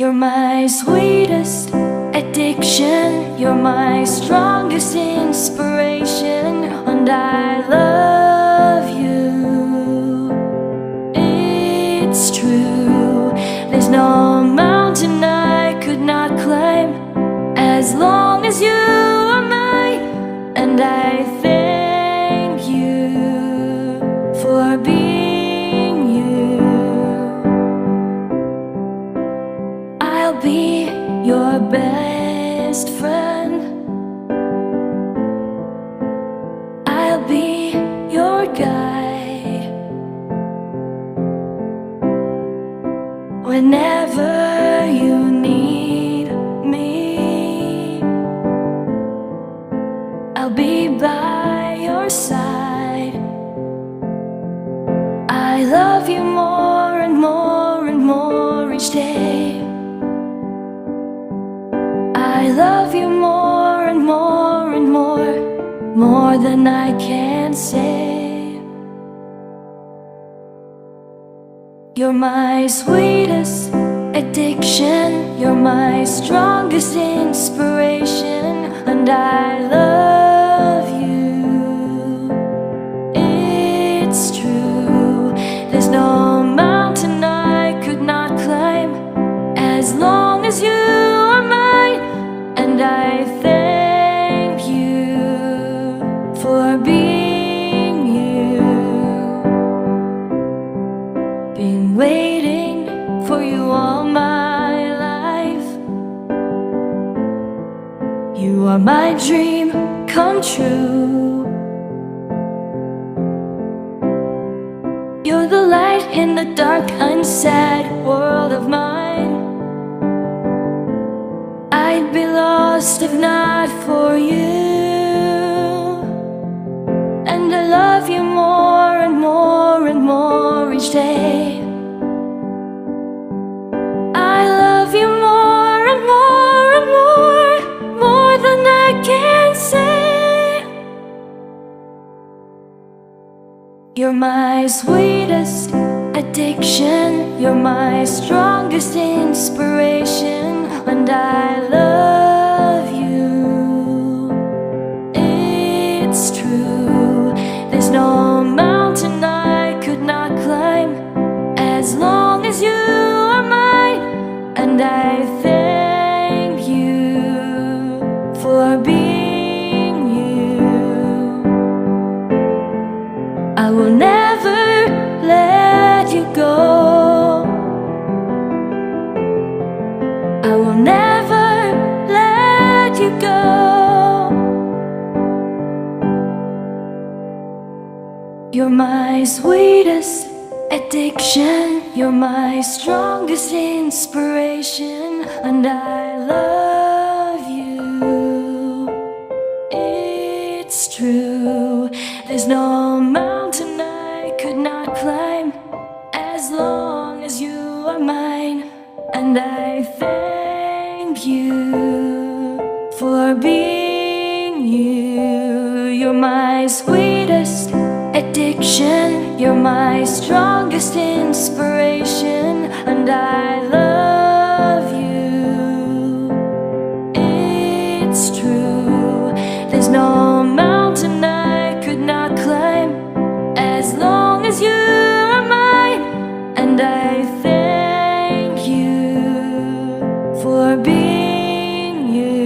You're my sweetest addiction, you're my strongest inspiration, and I love you. It's true, there's no mountain I could not climb as long as you are mine, and I thank you for being you. I'll be your best friend, I'll be your guide whenever you need me. I'll be by your side. I love you more and more and more each day. I love you more and more and more than I can say. You're my sweetest addiction, you're my strongest inspiration, and I love you. It's true, there's no mountain I could not climb as long as you are mine, and I thank you for being you. Been waiting for you all my life. You are my dream come true. You're the light in the dark, unsad world of mine. I'd be lost if not for you, and I love you more and more and more each day. I love you more and more and more than I can say. You're my sweetest addiction, you're my strongest inspiration, and I love you. It's true, there's no mountain I could not climb as long as you are mine, and I thank you for being you. I will never let you go, I will never let you go. You're my sweetest addiction, you're my strongest inspiration, and I love you. It's true, there's no mountain I could not climb as long as you are mine, and I thank you for being you. You're my sweetest addiction, you're my strongest inspiration, and I love you. It's true, there's no mountain I could not climb as long as you are mine, and I thank you for being you.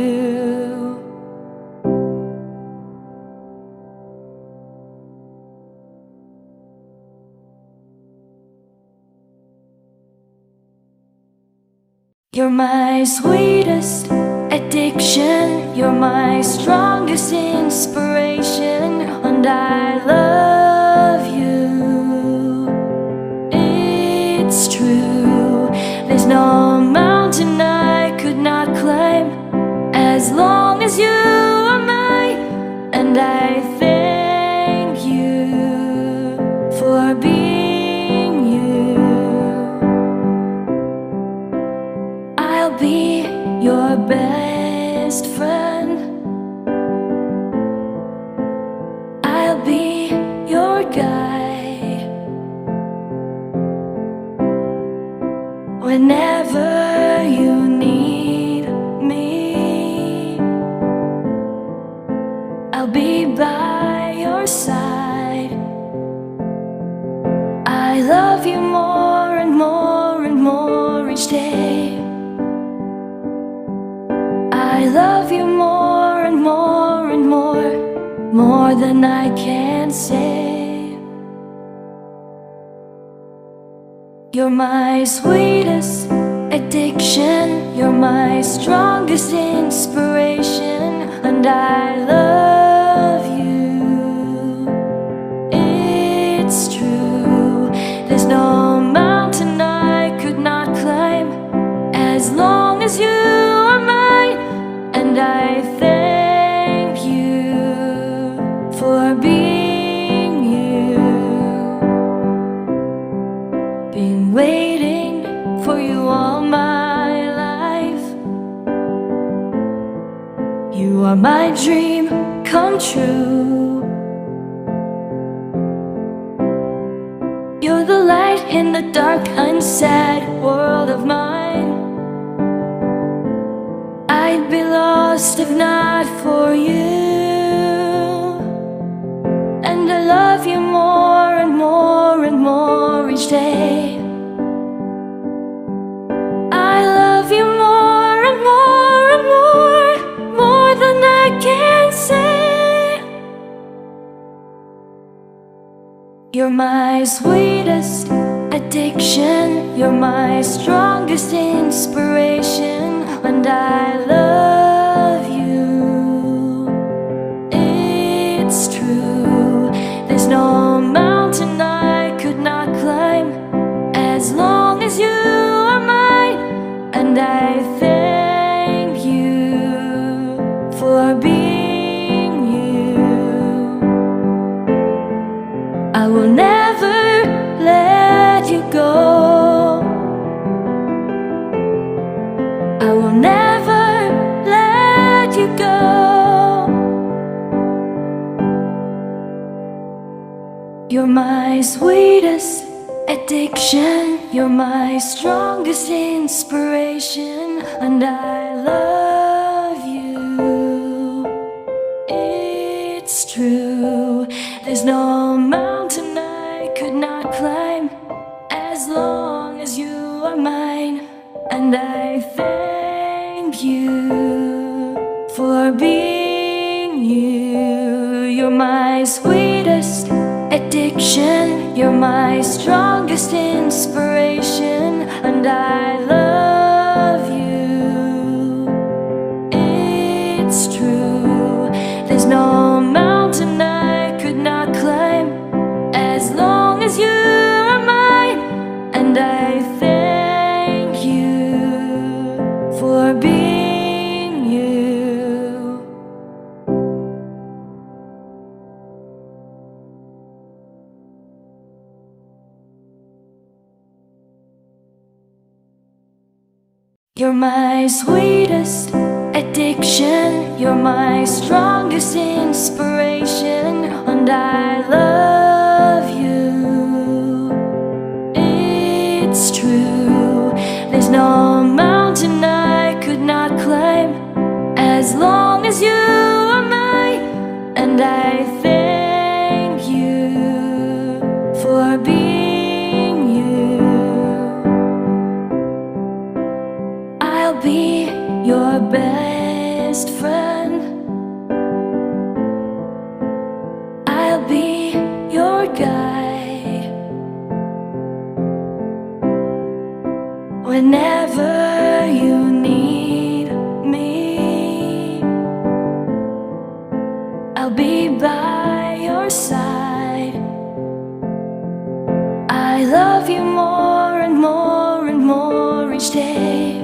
You're my sweetest addiction, you're my strongest inspiration, and I love you. It's true, there's no mountain I could not climb as long as you are mine, and I thank you for being you. I'll be your best friend, I'll be your guide whenever you I love you more and more and more than I can say. You're my sweetest addiction, you're my strongest inspiration, and I love you. It's true, there's no mountain I could not climb as long as you are mine, and I thank you for being you. Been waiting for you all my life. You are my dream come true. You're the light in the dark, unsad world of mine. I'd be lost if not for you. And I love you more and more and more each day. I love you more and more and more than I can say. You're my sweetest addiction, you're my strongest inspiration, and I love you. It's true, there's no mountain I could not climb as long as you are mine, and I thank you for being you. I will never let you go. I will never let you go. You're my sweetest addiction, you're my strongest inspiration, and I love you. It's true, there's no mountain I could not climb as long as you are mine, and I thank you for being you. You're my sweetest addiction, you're my strongest inspiration, and I love you. It's true, there's no mountain I could not climb as long as you are mine, and I thank you for being you. You're my sweetest addiction, you're my strongest inspiration, and I love you. It's true, there's no mountain I could not climb as long as you are mine, and I thank you for being you. I'll be your best friend. I'll be your guide whenever you need me. I'll be by your side. I love you more and more and more each day.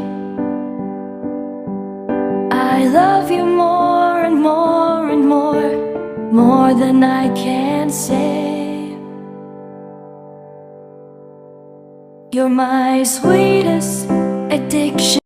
I love you more and more and more than I can say. You're my sweetest addiction.